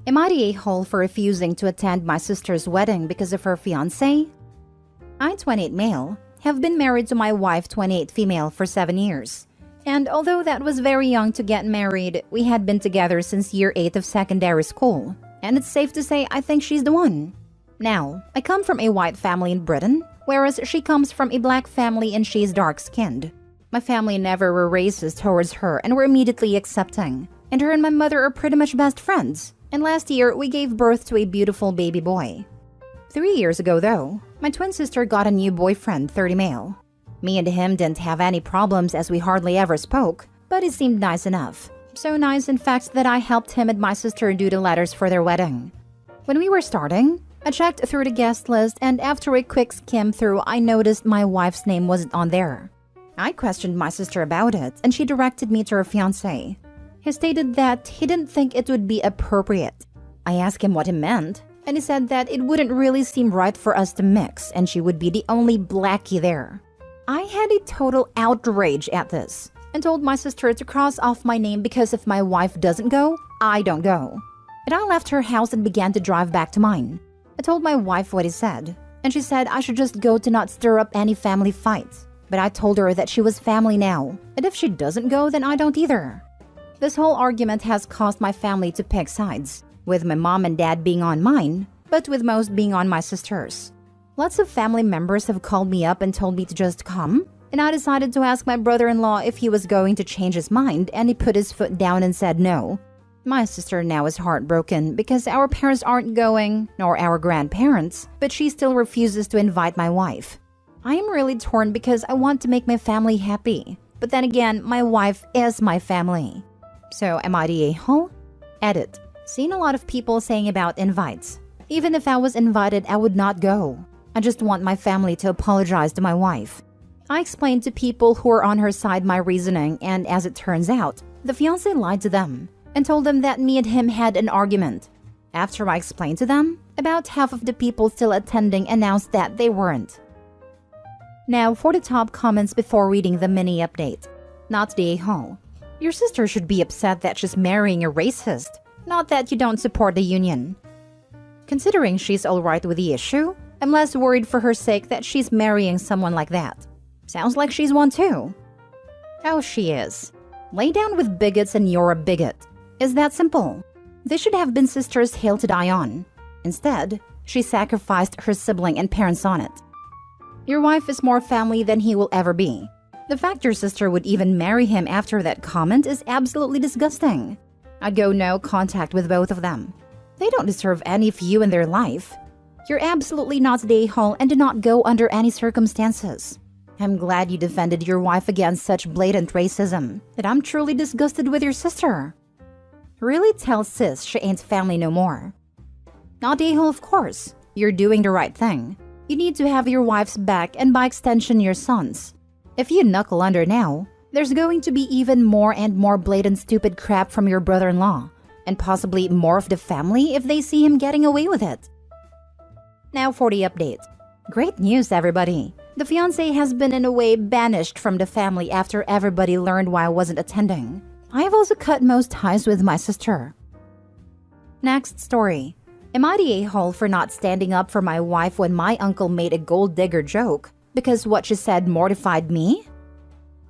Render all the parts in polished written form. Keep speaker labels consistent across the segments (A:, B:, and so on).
A: Am I the a-hole for refusing to attend my sister's wedding because of her fiancé? I, 28 male, have been married to my wife, 28 female, for 7 years. And although that was very young to get married, we had been together since year 8 of secondary school. And it's safe to say I think she's the one. Now, I come from a white family in Britain, whereas she comes from a black family and she's dark-skinned. My family never were racist towards her and were immediately accepting. And her and my mother are pretty much best friends. And last year, we gave birth to a beautiful baby boy. 3 years ago though, my twin sister got a new boyfriend, 30 male. Me and him didn't have any problems as we hardly ever spoke, but he seemed nice enough. So nice in fact that I helped him and my sister do the letters for their wedding. When we were starting, I checked through the guest list and after a quick skim through, I noticed my wife's name wasn't on there. I questioned my sister about it and she directed me to her fiancé. He stated that he didn't think it would be appropriate. I asked him what he meant, and he said that it wouldn't really seem right for us to mix and she would be the only blackie there. I had a total outrage at this and told my sister to cross off my name because if my wife doesn't go, I don't go. And I left her house and began to drive back to mine. I told my wife what he said, and she said I should just go to not stir up any family fights. But I told her that she was family now, and if she doesn't go, then I don't either. This whole argument has caused my family to pick sides, with my mom and dad being on mine, but with most being on my sister's. Lots of family members have called me up and told me to just come, and I decided to ask my brother-in-law if he was going to change his mind, and he put his foot down and said no. My sister now is heartbroken because our parents aren't going, nor our grandparents, but she still refuses to invite my wife. I am really torn because I want to make my family happy, but then again, my wife is my family. So am I the a-hole? Edit. Seen a lot of people saying about invites. Even if I was invited, I would not go. I just want my family to apologize to my wife. I explained to people who are on her side my reasoning, and as it turns out, the fiancé lied to them and told them that me and him had an argument. After I explained to them, about half of the people still attending announced that they weren't. Now for the top comments before reading the mini update. Not the a-hole. Your sister should be upset that she's marrying a racist, not that you don't support the union. Considering she's alright with the issue, I'm less worried for her sake that she's marrying someone like that. Sounds like she's one too. Oh, she is. Lay down with bigots and you're a bigot. It's that simple. They should have been sisters hail to die on. Instead, she sacrificed her sibling and parents on it. Your wife is more family than he will ever be. The fact your sister would even marry him after that comment is absolutely disgusting. I'd go no contact with both of them. They don't deserve any of you in their life. You're absolutely not the a-hole and do not go under any circumstances. I'm glad you defended your wife against such blatant racism, that I'm truly disgusted with your sister. Really tell sis she ain't family no more. Not the a-hole, of course. You're doing the right thing. You need to have your wife's back and by extension your son's. If you knuckle under now, there's going to be even more and more blatant stupid crap from your brother-in-law, and possibly more of the family if they see him getting away with it. Now for the update. Great news, everybody. The fiancé has been in a way banished from the family after everybody learned why I wasn't attending. I have also cut most ties with my sister. Next story. Am I the a-hole for not standing up for my wife when my uncle made a gold digger joke because what she said mortified me?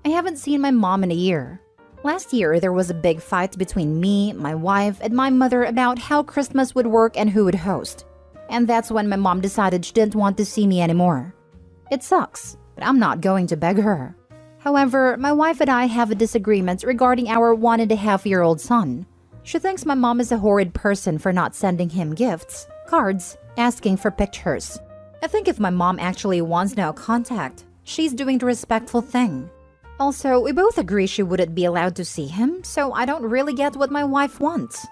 A: I haven't seen my mom in a year. Last year, there was a big fight between me, my wife, and my mother about how Christmas would work and who would host. And that's when my mom decided she didn't want to see me anymore. It sucks, but I'm not going to beg her. However, my wife and I have a disagreement regarding our 1.5-year-old son. She thinks my mom is a horrid person for not sending him gifts, cards, asking for pictures. I think if my mom actually wants no contact, she's doing the respectful thing. Also, we both agree she wouldn't be allowed to see him, so I don't really get what my wife wants.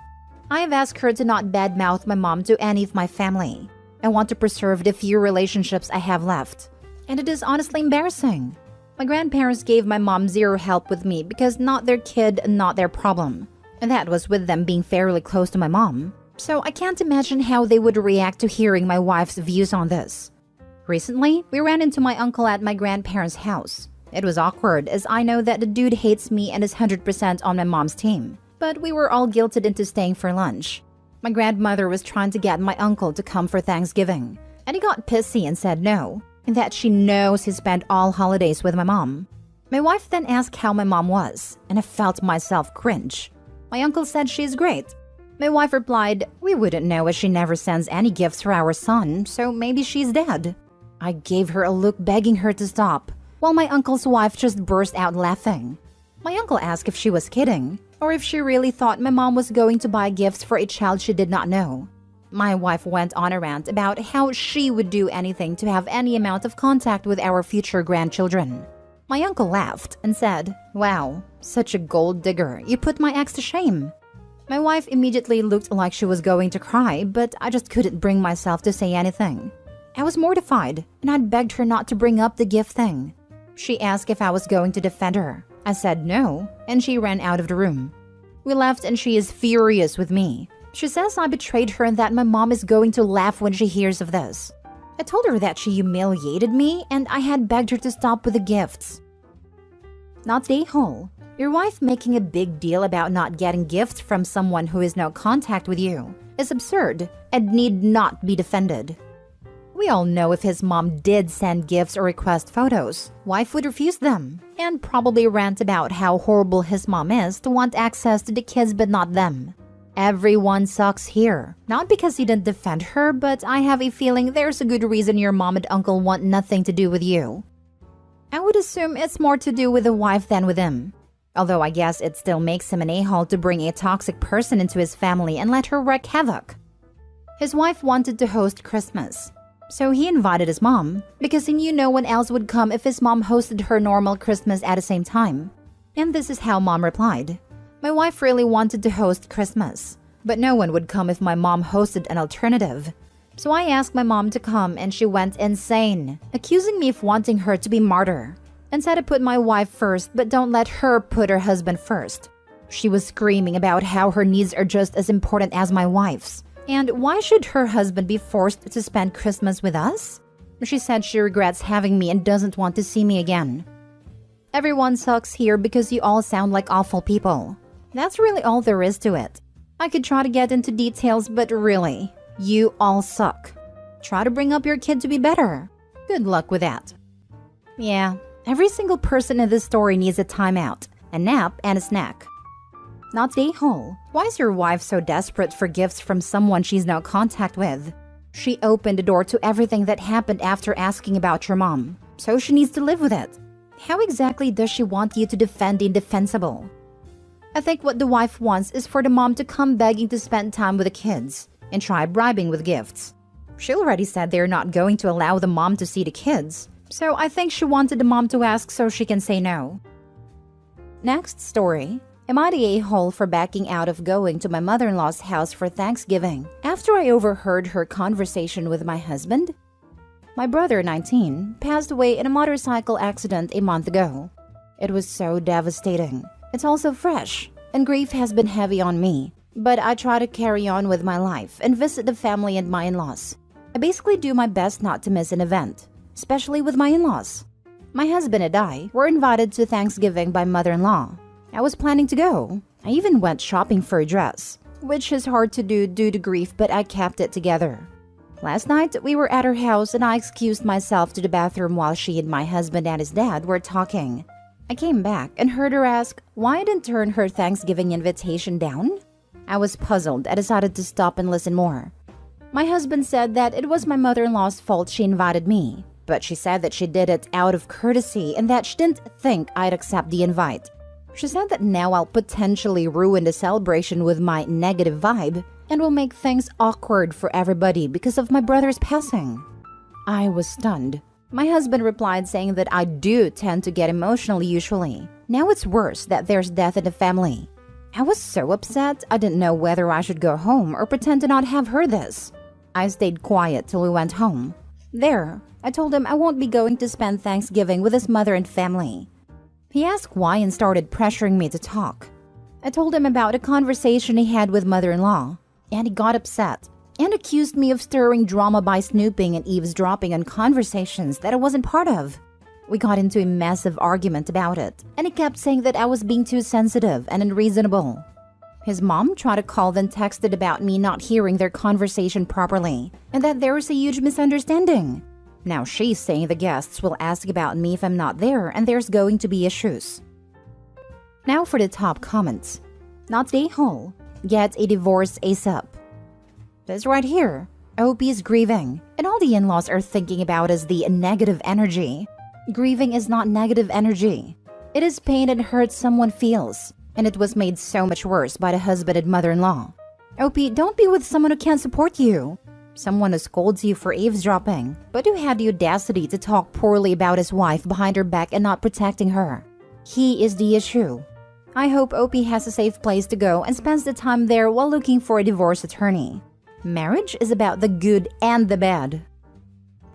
A: I have asked her to not badmouth my mom to any of my family. I want to preserve the few relationships I have left. And it is honestly embarrassing. My grandparents gave my mom zero help with me because not their kid, not their problem. And that was with them being fairly close to my mom. So I can't imagine how they would react to hearing my wife's views on this. Recently, we ran into my uncle at my grandparents' house. It was awkward as I know that the dude hates me and is 100% on my mom's team. But we were all guilted into staying for lunch. My grandmother was trying to get my uncle to come for Thanksgiving, and he got pissy and said no, and that she knows he spent all holidays with my mom. My wife then asked how my mom was, and I felt myself cringe. My uncle said she's great. My wife replied, "We wouldn't know as she never sends any gifts for our son, so maybe she's dead." I gave her a look begging her to stop, while my uncle's wife just burst out laughing. My uncle asked if she was kidding, or if she really thought my mom was going to buy gifts for a child she did not know. My wife went on a rant about how she would do anything to have any amount of contact with our future grandchildren. My uncle laughed and said, "Wow, such a gold digger, you put my ex to shame." My wife immediately looked like she was going to cry, but I just couldn't bring myself to say anything. I was mortified, and I'd begged her not to bring up the gift thing. She asked if I was going to defend her. I said no, and she ran out of the room. We left and she is furious with me. She says I betrayed her and that my mom is going to laugh when she hears of this. I told her that she humiliated me and I had begged her to stop with the gifts. Not stay whole. Your wife making a big deal about not getting gifts from someone who is no contact with you is absurd and need not be defended. We all know if his mom did send gifts or request photos, wife would refuse them and probably rant about how horrible his mom is to want access to the kids but not them. Everyone sucks here. Not because he didn't defend her, but I have a feeling there's a good reason your mom and uncle want nothing to do with you. I would assume it's more to do with the wife than with him. Although I guess it still makes him an a-hole to bring a toxic person into his family and let her wreak havoc. His wife wanted to host Christmas, so he invited his mom because he knew no one else would come if his mom hosted her normal Christmas at the same time. And this is how mom replied. My wife really wanted to host Christmas, but no one would come if my mom hosted an alternative. So I asked my mom to come and she went insane, accusing me of wanting her to be martyr. And said to put my wife first, but don't let her put her husband first. She was screaming about how her needs are just as important as my wife's. And why should her husband be forced to spend Christmas with us? She said she regrets having me and doesn't want to see me again. Everyone sucks here because you all sound like awful people. That's really all there is to it. I could try to get into details, but really, you all suck. Try to bring up your kid to be better. Good luck with that. Yeah. Every single person in this story needs a timeout, a nap, and a snack. Not stay whole. Why is your wife so desperate for gifts from someone she's no contact with? She opened the door to everything that happened after asking about your mom, so she needs to live with it. How exactly does she want you to defend the indefensible? I think what the wife wants is for the mom to come begging to spend time with the kids and try bribing with gifts. She already said they're not going to allow the mom to see the kids. So I think she wanted the mom to ask so she can say no. Next story. Am I the a-hole for backing out of going to my mother-in-law's house for Thanksgiving after I overheard her conversation with my husband? My brother, 19, passed away in a motorcycle accident a month ago. It was so devastating. It's also fresh, and grief has been heavy on me. But I try to carry on with my life and visit the family and my in-laws. I basically do my best not to miss an event, especially with my in-laws. My husband and I were invited to Thanksgiving by mother-in-law. I was planning to go. I even went shopping for a dress, which is hard to do due to grief, but I kept it together. Last night, we were at her house and I excused myself to the bathroom while she and my husband and his dad were talking. I came back and heard her ask why I didn't turn her Thanksgiving invitation down. I was puzzled. I decided to stop and listen more. My husband said that it was my mother-in-law's fault she invited me. But she said that she did it out of courtesy and that she didn't think I'd accept the invite. She said that now I'll potentially ruin the celebration with my negative vibe and will make things awkward for everybody because of my brother's passing. I was stunned. My husband replied saying that I do tend to get emotional usually. Now it's worse that there's death in the family. I was so upset I didn't know whether I should go home or pretend to not have heard this. I stayed quiet till we went home. There, I told him I won't be going to spend Thanksgiving with his mother and family. He asked why and started pressuring me to talk. I told him about a conversation he had with mother-in-law, and he got upset and accused me of stirring drama by snooping and eavesdropping on conversations that I wasn't part of. We got into a massive argument about it, and he kept saying that I was being too sensitive and unreasonable. His mom tried to call then texted about me not hearing their conversation properly and that there was a huge misunderstanding. Now she's saying the guests will ask about me if I'm not there and there's going to be issues. Now for the top comments. Not the a-hole. Get a divorce ASAP. This right here. OP is grieving, and all the in-laws are thinking about is the negative energy. Grieving is not negative energy. It is pain and hurt someone feels, and it was made so much worse by the husband and mother-in-law. OP, don't be with someone who can't support you. Someone who scolds you for eavesdropping, but who had the audacity to talk poorly about his wife behind her back and not protecting her. He is the issue. I hope OP has a safe place to go and spends the time there while looking for a divorce attorney. Marriage is about the good and the bad.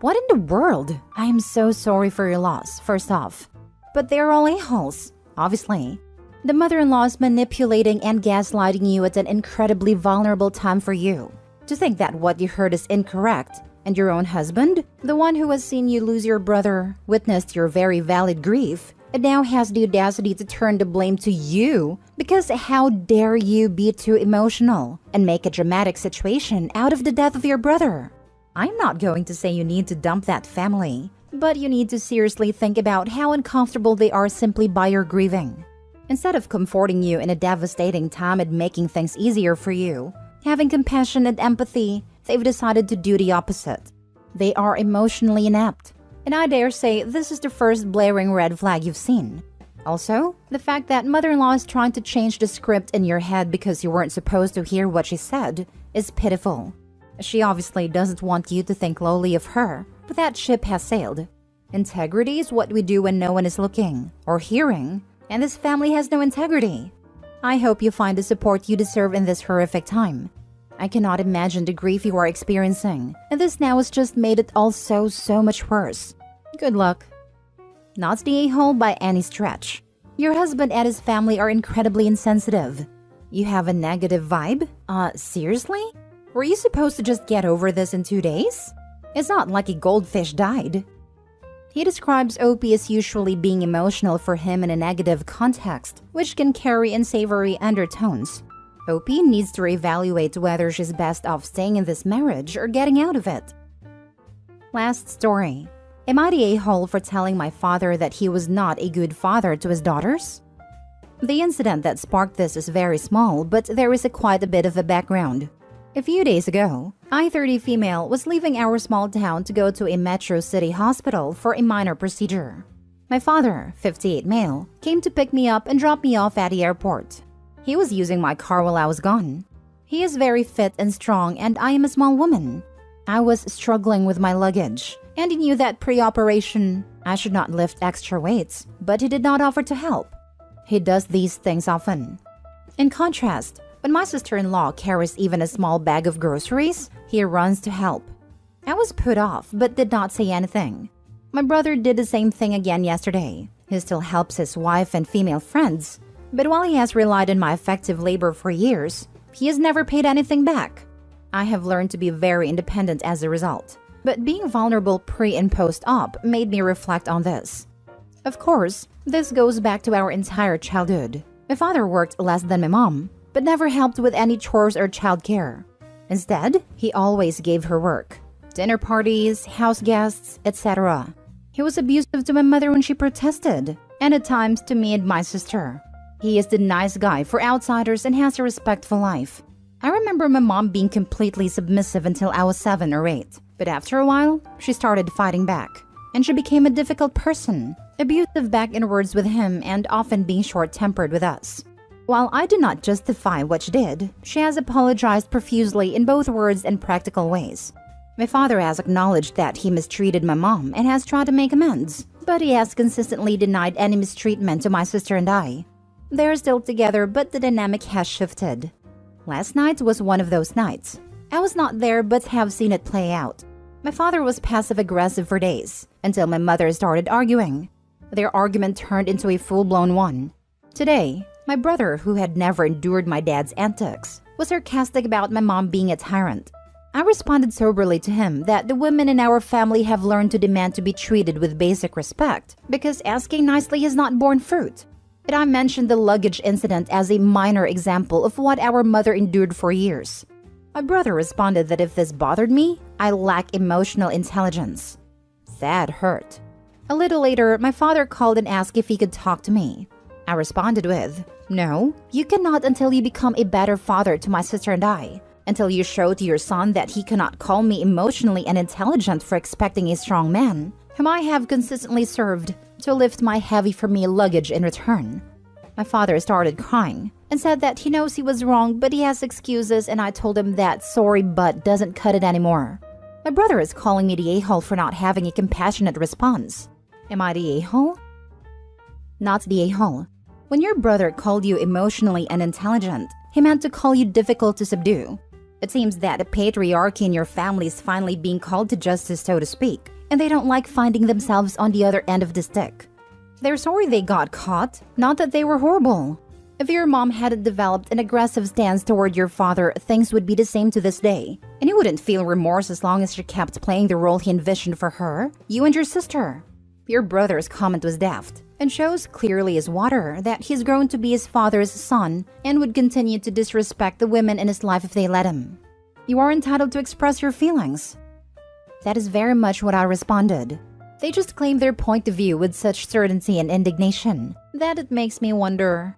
A: What in the world? I am so sorry for your loss, first off. But they're all a-holes, obviously. The mother-in-law is manipulating and gaslighting you at an incredibly vulnerable time for you. To think that what you heard is incorrect, and your own husband, the one who has seen you lose your brother, witnessed your very valid grief, and now has the audacity to turn the blame to you because how dare you be too emotional and make a dramatic situation out of the death of your brother? I'm not going to say you need to dump that family, but you need to seriously think about how uncomfortable they are simply by your grieving. Instead of comforting you in a devastating time and making things easier for you, having compassion and empathy, they've decided to do the opposite. They are emotionally inept. And I dare say this is the first blaring red flag you've seen. Also, the fact that mother-in-law is trying to change the script in your head because you weren't supposed to hear what she said is pitiful. She obviously doesn't want you to think lowly of her, but that ship has sailed. Integrity is what we do when no one is looking or hearing, and this family has no integrity. I hope you find the support you deserve in this horrific time. I cannot imagine the grief you are experiencing, and this now has just made it all so much worse. Good luck. Not the a-hole by any stretch. Your husband and his family are incredibly insensitive. You have a negative vibe? Seriously? Were you supposed to just get over this in 2 days? It's not like a goldfish died. He describes OP as usually being emotional for him in a negative context, which can carry unsavory undertones. OP needs to reevaluate whether she's best off staying in this marriage or getting out of it. Last story. Am I the a-hole for telling my father that he was not a good father to his daughters? The incident that sparked this is very small, but there is quite a bit of a background. A few days ago, I, 30 female, was leaving our small town to go to a metro city hospital for a minor procedure. My father, 58 male, came to pick me up and drop me off at the airport. He was using my car while I was gone. He is very fit and strong, and I am a small woman. I was struggling with my luggage, and he knew that pre-operation I should not lift extra weights, but he did not offer to help. He does these things often. In contrast, when my sister-in-law carries even a small bag of groceries, he runs to help. I was put off, but did not say anything. My brother did the same thing again yesterday. He still helps his wife and female friends, but while he has relied on my effective labor for years, he has never paid anything back. I have learned to be very independent as a result, but being vulnerable pre- and post-op made me reflect on this. Of course, this goes back to our entire childhood. My father worked less than my mom, but never helped with any chores or childcare. Instead, he always gave her work, dinner parties, house guests, etc. He was abusive to my mother when she protested, and at times to me and my sister. He is the nice guy for outsiders and has a respectful life. I remember my mom being completely submissive until I was 7 or 8, but after a while, she started fighting back, and she became a difficult person, abusive back and words with him and often being short-tempered with us. While I do not justify what she did, she has apologized profusely in both words and practical ways. My father has acknowledged that he mistreated my mom and has tried to make amends, but he has consistently denied any mistreatment to my sister and I. They're still together, but the dynamic has shifted. Last night was one of those nights. I was not there, but have seen it play out. My father was passive-aggressive for days, until my mother started arguing. Their argument turned into a full-blown one. Today, my brother, who had never endured my dad's antics, was sarcastic about my mom being a tyrant. I responded soberly to him that the women in our family have learned to demand to be treated with basic respect, because asking nicely has not borne fruit. But I mentioned the luggage incident as a minor example of what our mother endured for years. My brother responded that if this bothered me, I lack emotional intelligence. That hurt. A little later, my father called and asked if he could talk to me. I responded with, "No, you cannot until you become a better father to my sister and I. Until you show to your son that he cannot call me emotionally unintelligent for expecting a strong man, whom I have consistently served, to lift my heavy for me luggage in return." My father started crying and said that he knows he was wrong, but he has excuses, and I told him that sorry but doesn't cut it anymore. My brother is calling me the a-hole for not having a compassionate response. Am I the a-hole? Not the a-hole. When your brother called you emotionally unintelligent, he meant to call you difficult to subdue. It seems that the patriarchy in your family is finally being called to justice, so to speak, and they don't like finding themselves on the other end of the stick. They're sorry they got caught, not that they were horrible. If your mom hadn't developed an aggressive stance toward your father, things would be the same to this day, and he wouldn't feel remorse as long as she kept playing the role he envisioned for her, you and your sister. Your brother's comment was daft, and shows clearly as water that he's grown to be his father's son and would continue to disrespect the women in his life if they let him. You are entitled to express your feelings. That is very much what I responded. They just claim their point of view with such certainty and indignation that it makes me wonder.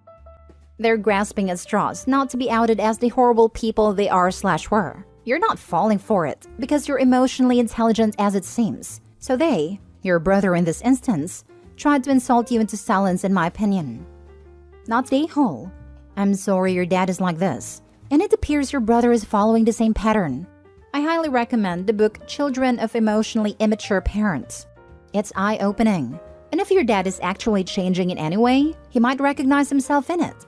A: They're grasping at straws not to be outed as the horrible people they are/were. You're not falling for it because you're emotionally intelligent as it seems. So they, your brother in this instance, tried to insult you into silence, in my opinion. Not the a-hole. I'm sorry your dad is like this, and it appears your brother is following the same pattern. I highly recommend the book Children of Emotionally Immature Parents. It's eye-opening, and if your dad is actually changing in any way, he might recognize himself in it.